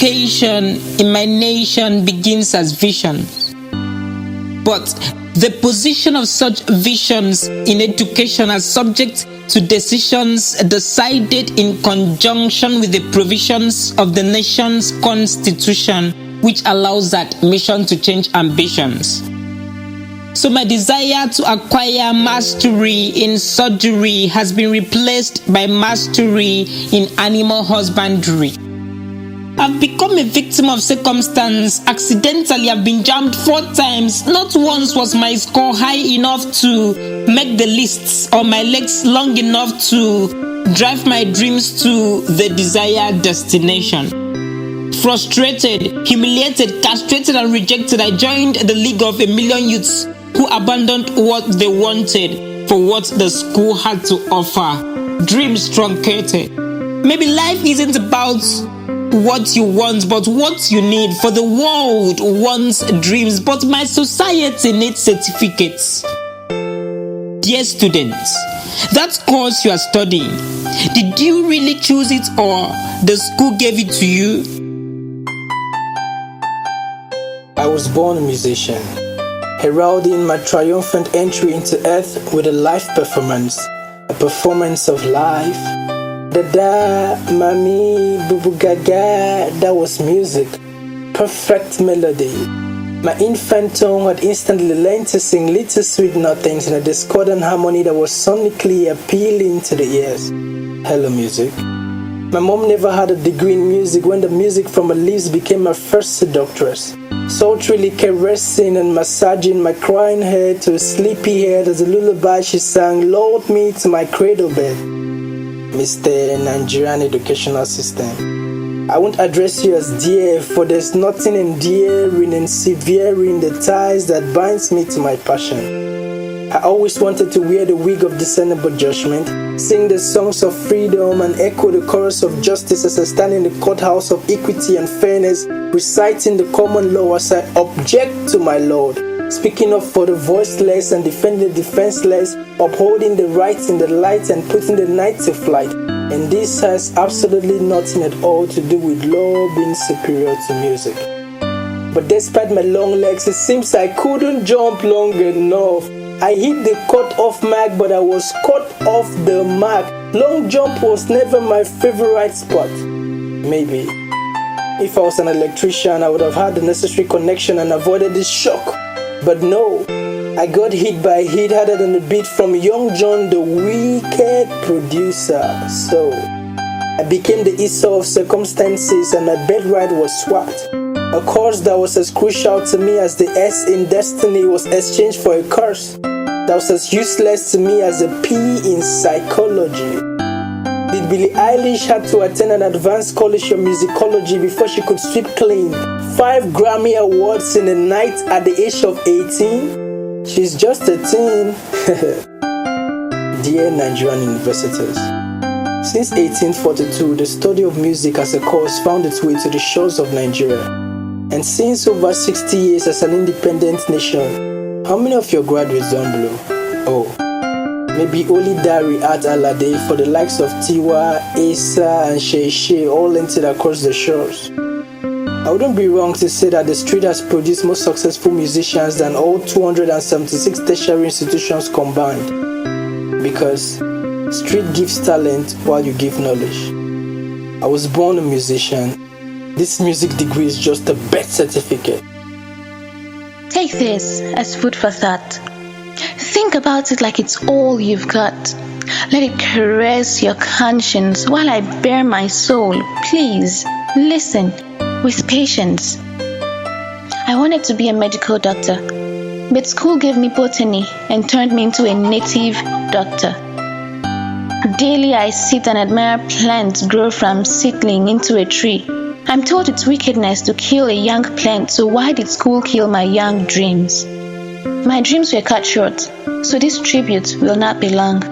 education in my nation begins as visions. But the position of such visions in education are subject to decisions decided in conjunction with the provisions of the nation's constitution, which allows that mission to change ambitions. So my desire to acquire mastery in surgery has been replaced by mastery in animal husbandry. I've become a victim of circumstance. Accidentally, I've been jammed 4 times. Not once was my score high enough to make the lists or my legs long enough to drive my dreams to the desired destination. Frustrated, humiliated, castrated, and rejected, I joined the League of a Million Youths who abandoned what they wanted for what the school had to offer. Dreams truncated. Maybe life isn't about what you want, but what you need. For the world wants dreams, but my society needs certificates. Dear students, that course you are studying, did you really choose it or the school gave it to you? I was born a musician, heralding my triumphant entry into earth with a live performance, a performance of life. Dada, mami, bubu gaga, that was music, perfect melody. My infant tongue had instantly learned to sing little sweet nothings in a discordant harmony that was sonically appealing to the ears. Hello music. My mom never had a degree in music when the music from her lips became my first seductress, sultrily caressing and massaging my crying head to a sleepy head as a lullaby she sang lulled me to my cradle bed. Mr. Nigerian educational system, I won't address you as dear, for there's nothing endearing and severing the ties that binds me to my passion. I always wanted to wear the wig of discernible judgment, sing the songs of freedom, and echo the chorus of justice as I stand in the courthouse of equity and fairness, reciting the common law as I object to my Lord, speaking up for the voiceless and defending the defenseless, upholding the rights in the light and putting the night to flight. And this has absolutely nothing at all to do with law being superior to music. But despite my long legs, it seems I couldn't jump long enough. I hit the cut-off mark, but I was cut off the mark. Long jump was never my favorite sport. Maybe if I was an electrician, I would have had the necessary connection and avoided this shock. But no, I got hit by a hit harder than a beat from Young John, the wicked producer. So I became the Esau of circumstances, and my birthright was swapped. A curse that was as crucial to me as the S in destiny was exchanged for a curse that was as useless to me as a P in psychology. Did Billie Eilish have to attend an advanced college of musicology before she could sweep clean 5 Grammy Awards in a night at the age of 18? She's just a teen. Dear Nigerian universities, since 1842, the study of music as a course found its way to the shores of Nigeria. And since over 60 years as an independent nation, how many of your graduates don't blow? Oh, maybe only Dari at Alade for the likes of Tiwa, Asa, and Shei all entered across the shores. I wouldn't be wrong to say that the street has produced more successful musicians than all 276 tertiary institutions combined. Because street gives talent while you give knowledge. I was born a musician. This music degree is just a birth certificate. Take this as food for thought. Think about it like it's all you've got. Let it caress your conscience while I bare my soul. Please, listen with patience. I wanted to be a medical doctor, but school gave me botany and turned me into a native doctor. Daily I sit and admire plants grow from seedling into a tree. I'm told it's wickedness to kill a young plant, so why did school kill my young dreams? My dreams were cut short, so this tribute will not be long.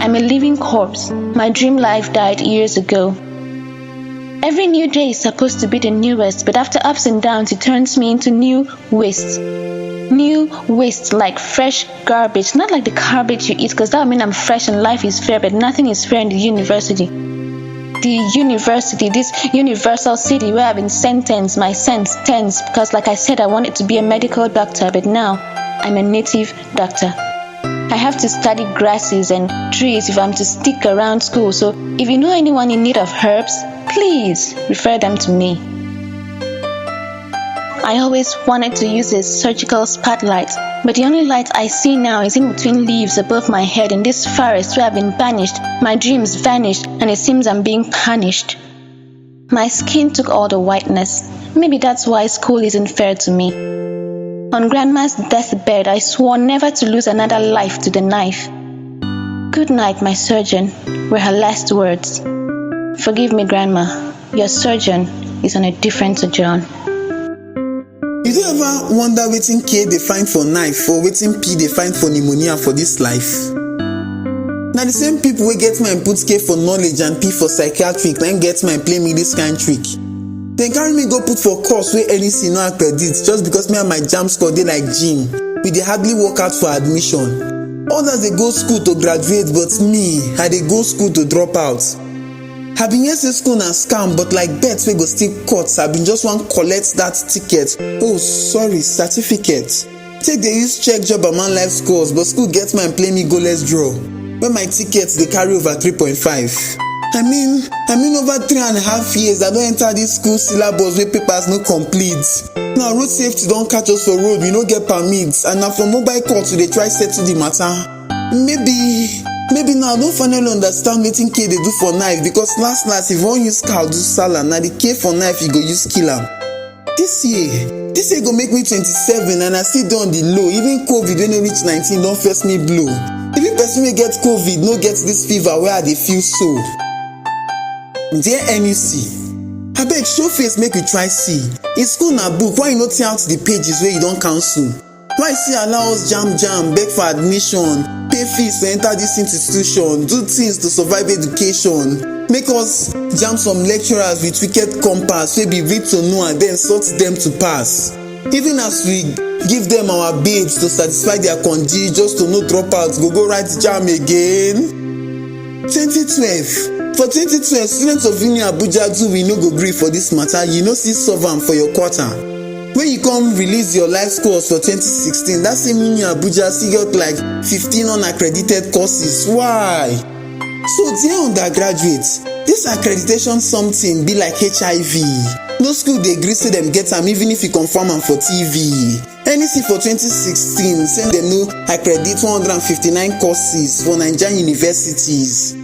I'm a living corpse. My dream life died years ago. Every new day is supposed to be the newest, but after ups and downs, it turns me into new waste. New waste like fresh garbage, not like the garbage you eat, because that would mean I'm fresh and life is fair, but nothing is fair in the university. the university, this universal city where I've been sentenced, my sentence, because like I said, I wanted to be a medical doctor, but now I'm a native doctor. I have to study grasses and trees if I'm to stick around school. So if you know anyone in need of herbs, please refer them to me. I always wanted to use a surgical spotlight, but the only light I see now is in between leaves above my head in this forest where I've been banished. My dreams vanished, and it seems I'm being punished. My skin took all the whiteness. Maybe that's why school isn't fair to me. On Grandma's deathbed, I swore never to lose another life to the knife. "Good night, my surgeon," were her last words. "Forgive me, Grandma. Your surgeon is on a different sojourn." You don't ever wonder wetin K dey find for knife or wetin P dey find for pneumonia for this life? Na the same people wey get mind put K for knowledge and P for psychiatric na im get mind play me this kind trick. Dem carry me go put for course wey NEC no accredit just because me and my JAMB score dey like gym. We dey hardly work out for admission. Others dey go school to graduate, but me, I dey go school to drop out. I been hear say school na scam, but like bet wey go still cut, I been just wan collect that ticket. Certificate. Take dey use check job among life scores, but school get mind play me go let's draw. When my tickets dey carry over 3.5. I mean over 3.5 years I don enter this school syllabus wey papers no complete. Now road safety don catch us for road, we no get permits, and na for mobile court we dey try settle the matter. Maybe now I don finally understand wetin K dey do for knife, because last if you wan use cow do salad, na the K for knife you go use kill am. This year go make me 27 and I still dey on the low. Even COVID wey no reach 19 don first me blow. Even person wey get COVID no get this fever wey I dey feel so. Dear NEC, abeg show face make we try see. In school na book, why you no tear out the pages wey you don cancel? Why you still allow us jam, beg for admission, pay fees to enter this institution, do things to survive education, make us jam some lecturers with wicked compass wey be read to know and then sort them to pass. Even as we give them our babes to satisfy their conge just to no drop out, go write jam again. 2012. For 2012, students of Uni Abuja do we no go gree for this matter, you no see solve am for your quarter. When you come release your life scores for 2016, that same Uni Abuja still got like 15 unaccredited courses. Why? So dear undergraduates, this accreditation something be like HIV. No school dey gree say dem get am even if you confirm am for TV. NEC for 2016 say dem no accredit 159 courses for Nigerian universities.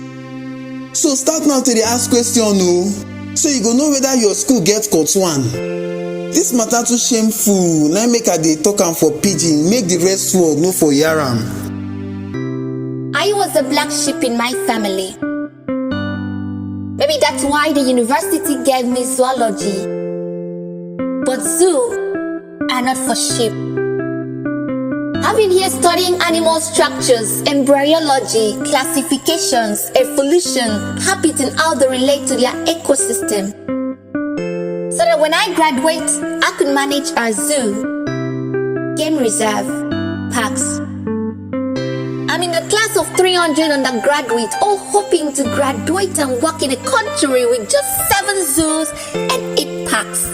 So start now to dey ask question so you go know whether your school get cut one. This matter too shameful, na make I dey talk am for pidgin, make the rest world know for hear am. I was the black sheep in my family. Maybe that's why the university gave me zoology. But zoo are not for sheep. I've been here studying animal structures, embryology, classifications, evolution, habits, and how they relate to their ecosystem. So that when I graduate, I could manage our zoo, game reserve, parks. I'm in the class of 300 undergraduates, all hoping to graduate and work in a country with just 7 zoos and 8 parks.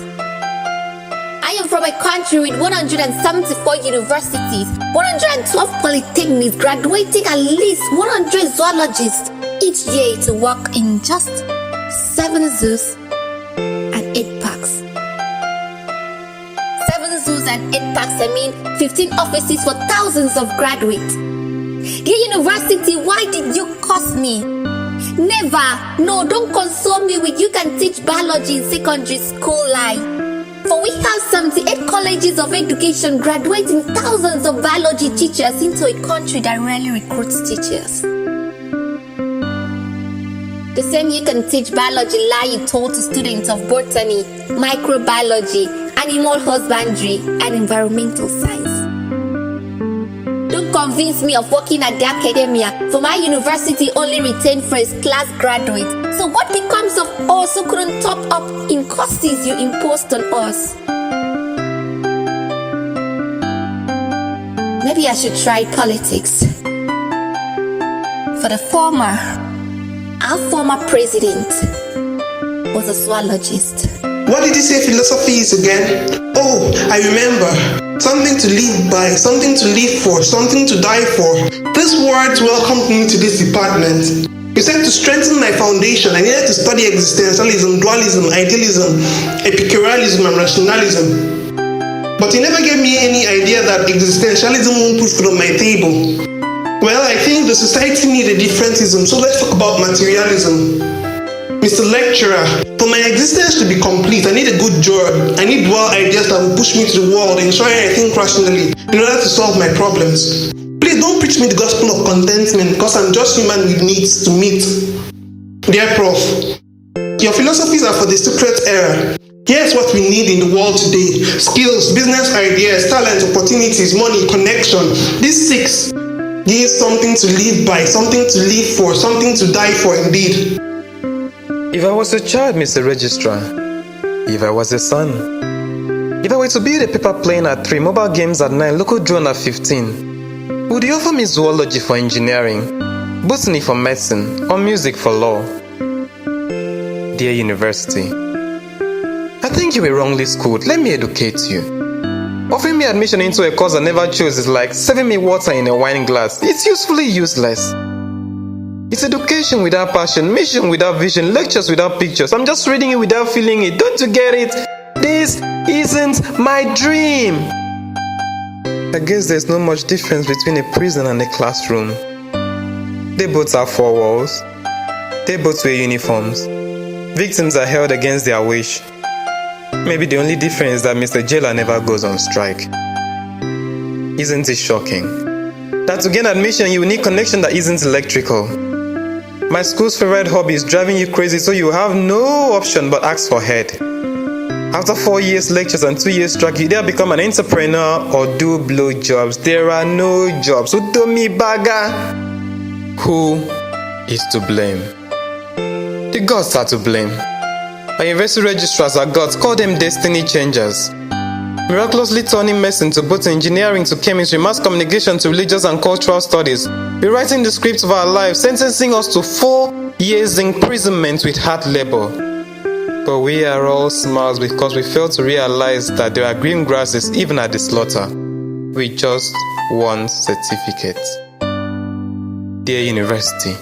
I am from a country with 174 universities, 112 polytechnics, graduating at least 100 zoologists each year to work in just 7 zoos and 8 parks. 7 zoos and 8 parks, I mean 15 offices for thousands of graduates. Dear university, why did you curse me? Never. No, don't console me with you can teach biology in secondary school life. For we have 78 colleges of education graduating thousands of biology teachers into a country that rarely recruits teachers. The same you can teach biology lie you told to students of botany, microbiology, animal husbandry, and environmental science. Don't convince me of working at the academia, for my university only retained first-class graduates. So what becomes of us who couldn't top up in courses you imposed on us? Maybe I should try politics. For the former, our former president, was a zoologist. What did you say philosophy is again? Oh, I remember. Something to live by, something to live for, something to die for. These words welcomed me to this department. You said to strengthen my foundation, I needed to study existentialism, dualism, idealism, epicureanism, and rationalism. But you never gave me any idea that existentialism won't put food on my table. Well, I think the society needs a differentism, so let's talk about materialism. Mr. Lecturer, for my existence to be complete, I need a good job. I need dual ideas that will push me to the world, ensuring I think rationally in order to solve my problems. Please don't preach me the gospel of contentment, because I'm just human with needs to meet. Dear Prof, your philosophies are for the secret era. Here's what we need in the world today: skills, business ideas, talent, opportunities, money, connection. These 6 give something to live by, something to live for, something to die for indeed. If I was a child, Mr. Registrar, if I was a son, if I were to build a paper plane at 3, mobile games at 9, local drone at 15, would you offer me zoology for engineering, botany for medicine, or music for law? Dear University, I think you were wrongly schooled. Let me educate you. Offering me admission into a course I never chose is like serving me water in a wine glass. It's usefully useless. It's education without passion, mission without vision, lectures without pictures. I'm just reading it without feeling it. Don't you get it? This isn't my dream. I guess there's not much difference between a prison and a classroom. They both have 4 walls. They both wear uniforms. Victims are held against their wish. Maybe the only difference is that Mr. Jailer never goes on strike. Isn't it shocking that to gain admission you will need connection that isn't electrical? My school's favorite hobby is driving you crazy, so you have no option but ask for head. After 4 years lectures and 2 years strike, you either become an entrepreneur or do blow jobs. There are no jobs. Utomi baga. Who is to blame? The gods are to blame. Our university registrars are gods. Call them destiny changers. Miraculously turning medicine to both engineering to chemistry, mass communication to religious and cultural studies, rewriting the script of our lives, sentencing us to 4 years imprisonment with hard labor. But we are all smiles because we fail to realize that there are green grasses even at the slaughter, with just 1 certificate. Dear University,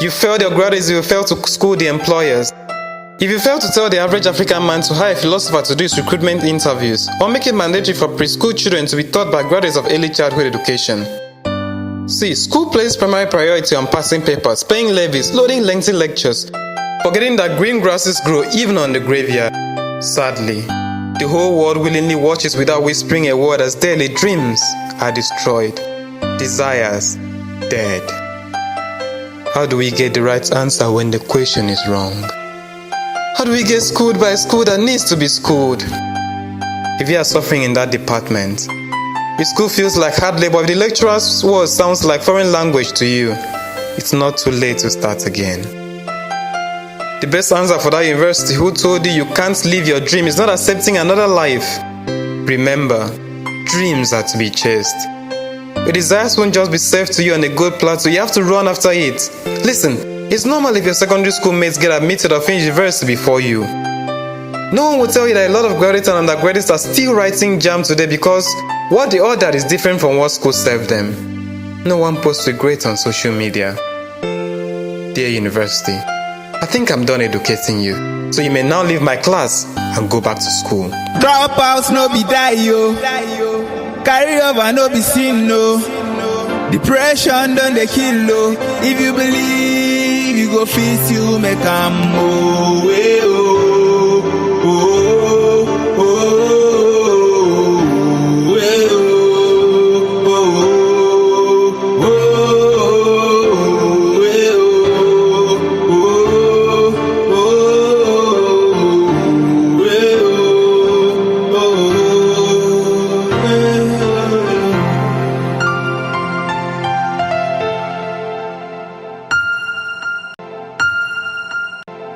you failed your graduates, you failed to school the employers. If you fail to tell the average African man to hire a philosopher to do his recruitment interviews, or make it mandatory for preschool children to be taught by graduates of early childhood education. See, school places primary priority on passing papers, paying levies, loading lengthy lectures, forgetting that green grasses grow even on the graveyard. Sadly, the whole world willingly watches without whispering a word as daily dreams are destroyed, desires dead. How do we get the right answer when the question is wrong? How do we get schooled by a school that needs to be schooled? If you are suffering in that department, if school feels like hard labor, if the lecturer's words sounds like foreign language to you, it's not too late to start again. The best answer for that university who told you you can't live your dream is not accepting another life. Remember, dreams are to be chased. Your desires won't just be served to you on a gold plateau, you have to run after it. Listen, it's normal if your secondary school mates get admitted or finish university before you. No one will tell you that a lot of graduates and undergraduates are still writing JAM today because what they ordered is different from what school served them. No one posts regret on social media. Dear University, I think I'm done educating you, so you may now leave my class and go back to school. Dropouts no be die yo, carry over no be sin no, depression done the kill no. If you believe you go fit you make am oh.